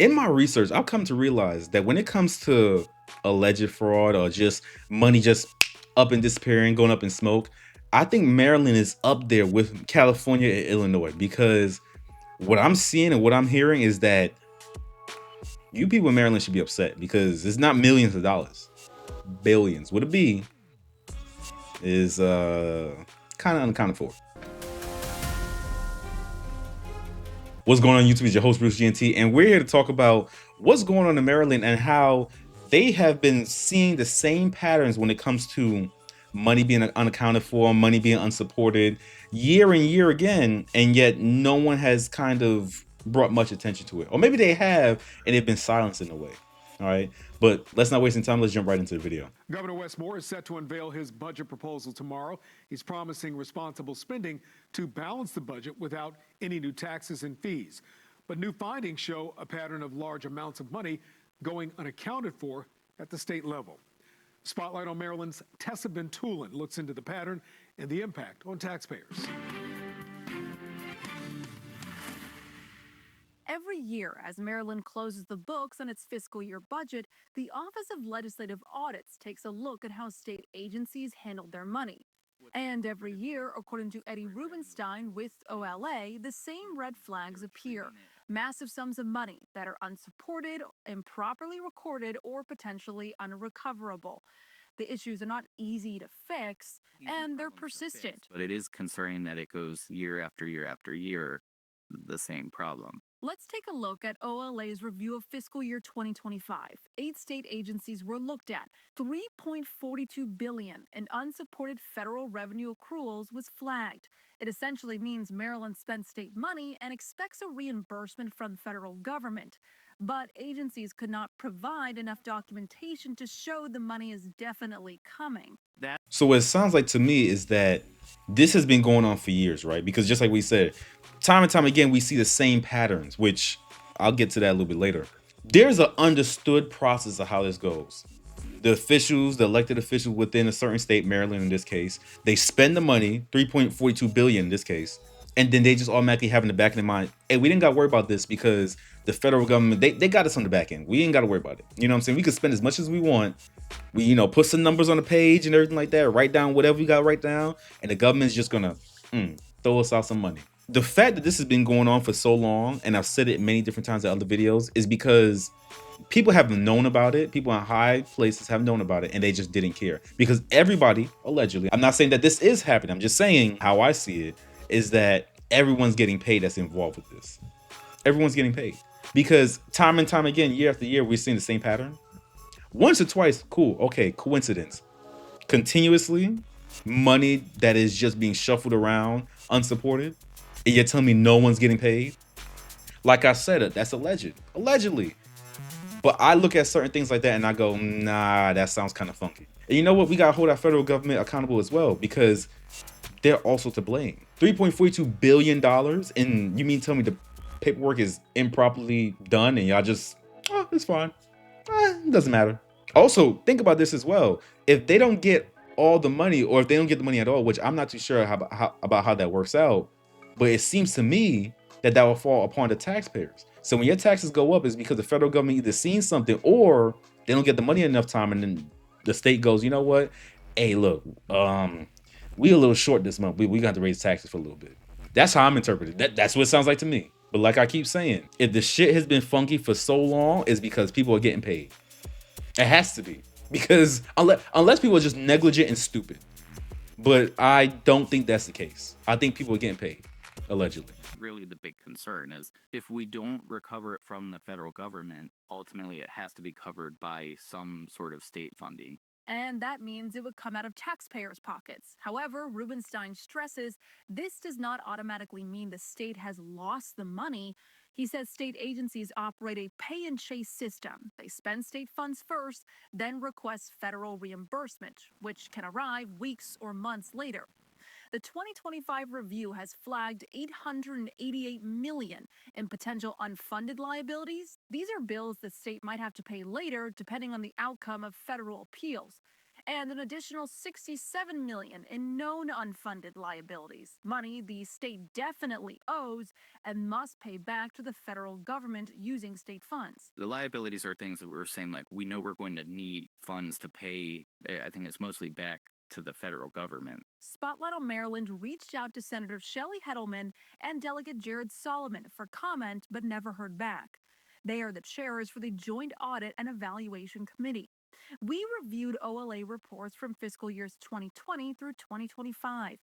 In my research, I've come to realize that when it comes to alleged fraud or just money just up and disappearing, going up in smoke, I think Maryland is up there with California and Illinois because what I'm seeing and what I'm hearing is that you people in Maryland should be upset because it's not millions of dollars, billions. Would it be is kind of unaccounted for. What's going on YouTube? Is your host Bruce GNT, and we're here to talk about what's going on in Maryland and how they have been seeing the same patterns when it comes to money being unaccounted for, money being unsupported year and year again, and yet no one has kind of brought much attention to it. Or maybe they have and they've been silenced in a way. All right. But let's not waste any time. Let's jump right into the video. Governor Wes Moore is set to unveil his budget proposal tomorrow. He's promising responsible spending to balance the budget without any new taxes and fees. But new findings show a pattern of large amounts of money going unaccounted for at the state level. Spotlight on Maryland's Tessa Bentulin looks into the pattern and the impact on taxpayers. Every year, as Maryland closes the books on its fiscal year budget, the Office of Legislative Audits takes a look at how state agencies handled their money. And every year, according to Eddie Rubenstein with OLA, the same red flags appear. Massive sums of money that are unsupported, improperly recorded, or potentially unrecoverable. The issues are not easy to fix, and they're persistent. But it is concerning that it goes year after year after year, the same problem. Let's take a look at OLA's review of fiscal year 2025. 8 state agencies were looked at. $3.42 billion in unsupported federal revenue accruals was flagged. It essentially means Maryland spent state money and expects a reimbursement from the federal government. But agencies could not provide enough documentation to show the money is definitely coming. So what it sounds like to me is that this has been going on for years, right? Because just like we said, time and time again, we see the same patterns, which I'll get to that a little bit later. There's an understood process of how this goes. The officials, the elected officials within a certain state, Maryland in this case, they spend the money, 3.42 billion in this case, and then they just automatically have in the back of their mind, hey, we didn't got to worry about this because the federal government, they got us on the back end. We ain't got to worry about it. You know what I'm saying? We could spend as much as we want. We, put some numbers on the page and everything like that, write down whatever we got to write down, and the government's just going to throw us out some money. The fact that this has been going on for so long, and I've said it many different times in other videos, is because people have known about it. People in high places have known about it, and they just didn't care. Because everybody, allegedly, I'm not saying that this is happening. I'm just saying how I see it is that everyone's getting paid that's involved with this. Everyone's getting paid. Because time and time again, year after year, we're seeing the same pattern. Once or twice, cool, okay, coincidence. Continuously, money that is just being shuffled around, unsupported, and you're telling me no one's getting paid? Like I said, that's alleged. Allegedly. But I look at certain things like that and I go, nah, that sounds kind of funky. And you know what? We got to hold our federal government accountable as well because they're also to blame. $3.42 billion, and you mean tell me the paperwork is improperly done and y'all just, oh, it's fine. It doesn't matter. Also, think about this as well. If they don't get all the money, or if they don't get the money at all, which I'm not too sure about how that works out, but it seems to me that will fall upon the taxpayers. So when your taxes go up, it's because the federal government either seen something or they don't get the money enough time, and then the state goes, you know what? Hey, look, we a little short this month. We got to raise taxes for a little bit. That's how I'm interpreting. That's what it sounds like to me. But like I keep saying, if the shit has been funky for so long, it's because people are getting paid. It has to be. Because unless people are just negligent and stupid. But I don't think that's the case. I think people are getting paid, allegedly. Really, the big concern is if we don't recover it from the federal government, ultimately it has to be covered by some sort of state funding. And that means it would come out of taxpayers' pockets. However, Rubenstein stresses this does not automatically mean the state has lost the money. He says state agencies operate a pay-and-chase system. They spend state funds first, then request federal reimbursement, which can arrive weeks or months later. The 2025 review has flagged $888 million in potential unfunded liabilities. These are bills the state might have to pay later, depending on the outcome of federal appeals. and an additional $67 million in known unfunded liabilities, money the state definitely owes and must pay back to the federal government using state funds. The liabilities are things that we're saying, like, we know we're going to need funds to pay. I think it's mostly back to the federal government. Spotlight on Maryland reached out to Senator Shelley Heddleman and Delegate Jared Solomon for comment but never heard back. They are the chairs for the Joint Audit and Evaluation Committee. We reviewed OLA reports from fiscal years 2020 through 2025.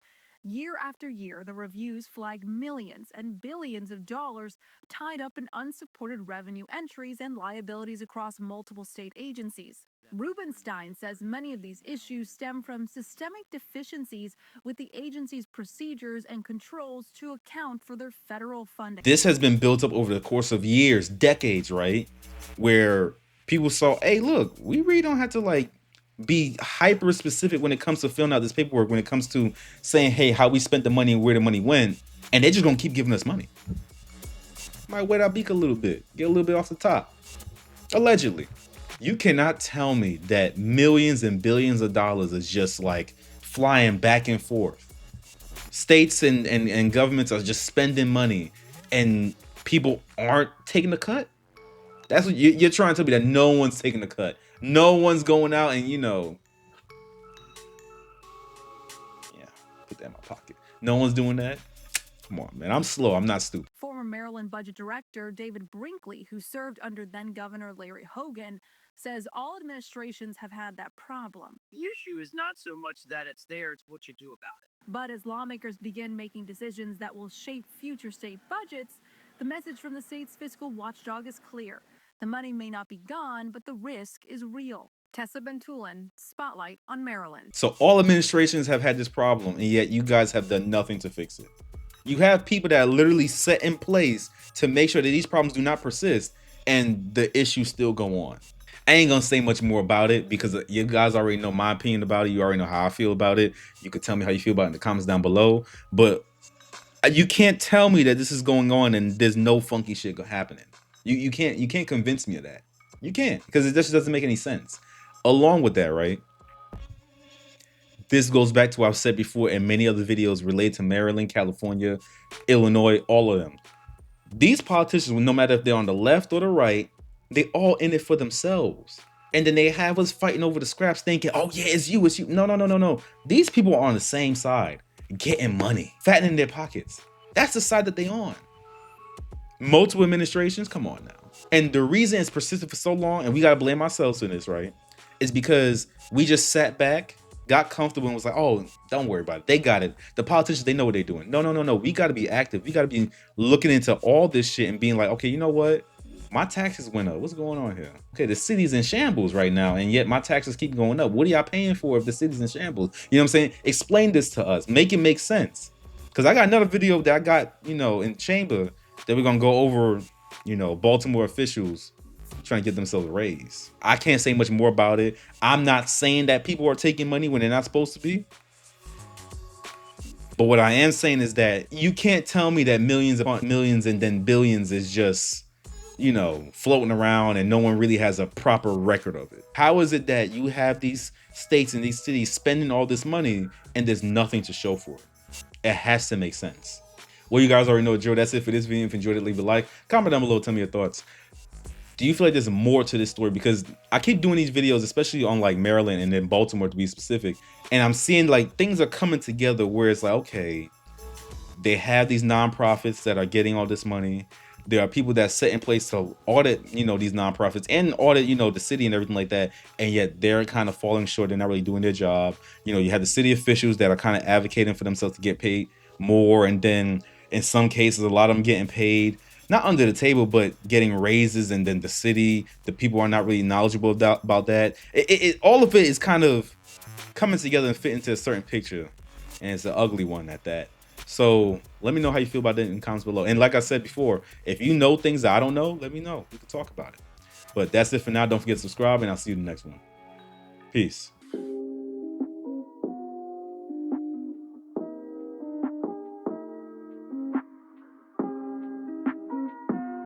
Year after year, the reviews flag millions and billions of dollars tied up in unsupported revenue entries and liabilities across multiple state agencies. Rubenstein says many of these issues stem from systemic deficiencies with the agency's procedures and controls to account for their federal funding. This has been built up over the course of years, decades, right? Where people saw, hey, look, we really don't have to like be hyper specific when it comes to filling out this paperwork, when it comes to saying, hey, how we spent the money and where the money went. And they're just gonna keep giving us money. Might wet our beak a little bit, get a little bit off the top. Allegedly. You cannot tell me that millions and billions of dollars is just like flying back and forth. States and governments are just spending money and people aren't taking the cut. That's what you're trying to tell me, that no one's taking the cut. No one's going out and, yeah, put that in my pocket. No one's doing that. Come on, man. I'm slow. I'm not stupid. Former Maryland Budget Director David Brinkley, who served under then Governor Larry Hogan, says all administrations have had that problem. The issue is not so much that it's there, it's what you do about it. But as lawmakers begin making decisions that will shape future state budgets, the message from the state's fiscal watchdog is clear. The money may not be gone, but the risk is real. Tessa Bentulin, Spotlight on Maryland. So all administrations have had this problem, and yet you guys have done nothing to fix it. You have people that are literally set in place to make sure that these problems do not persist, and the issues still go on. I ain't gonna say much more about it because you guys already know my opinion about it. You already know how I feel about it. You could tell me how you feel about it in the comments down below. But you can't tell me that this is going on and there's no funky shit happening. You can't convince me of that. You can't, because it just doesn't make any sense. Along with that, right? This goes back to what I've said before in many other videos related to Maryland, California, Illinois, all of them. These politicians, no matter if they're on the left or the right, they all in it for themselves. And then they have us fighting over the scraps thinking, oh yeah, it's you, it's you. No. These people are on the same side, getting money, fattening their pockets. That's the side that they on. Multiple administrations, come on now. And the reason it's persisted for so long, and we gotta blame ourselves in this, right, is because we just sat back, got comfortable, and was like, oh, don't worry about it. They got it. The politicians, they know what they're doing. No. We gotta be active. We gotta be looking into all this shit and being like, okay, you know what? My taxes went up. What's going on here? Okay, the city's in shambles right now, and yet my taxes keep going up. What are y'all paying for if the city's in shambles? You know what I'm saying? Explain this to us. Make it make sense. Because I got another video that I got, in chamber that we're going to go over, Baltimore officials trying to get themselves a raise. I can't say much more about it. I'm not saying that people are taking money when they're not supposed to be. But what I am saying is that you can't tell me that millions upon millions and then billions is just, floating around and no one really has a proper record of it. How is it that you have these states and these cities spending all this money and there's nothing to show for it? It has to make sense. Well, you guys already know the drill. That's it for this video. If you enjoyed it, leave a like. Comment down below. Tell me your thoughts. Do you feel like there's more to this story? Because I keep doing these videos, especially on like Maryland and then Baltimore to be specific. And I'm seeing like things are coming together where it's like, okay, they have these nonprofits that are getting all this money. There are people that set in place to audit, these nonprofits and audit, the city and everything like that. And yet they're kind of falling short. They're not really doing their job. You have the city officials that are kind of advocating for themselves to get paid more. And then in some cases, a lot of them getting paid, not under the table, but getting raises. And then the people are not really knowledgeable about that. All of it is kind of coming together and fit into a certain picture. And it's an ugly one at that. So let me know how you feel about it in the comments below. And like I said before, if you know things that I don't know, let me know. We can talk about it. But that's it for now. Don't forget to subscribe, and I'll see you in the next one. Peace.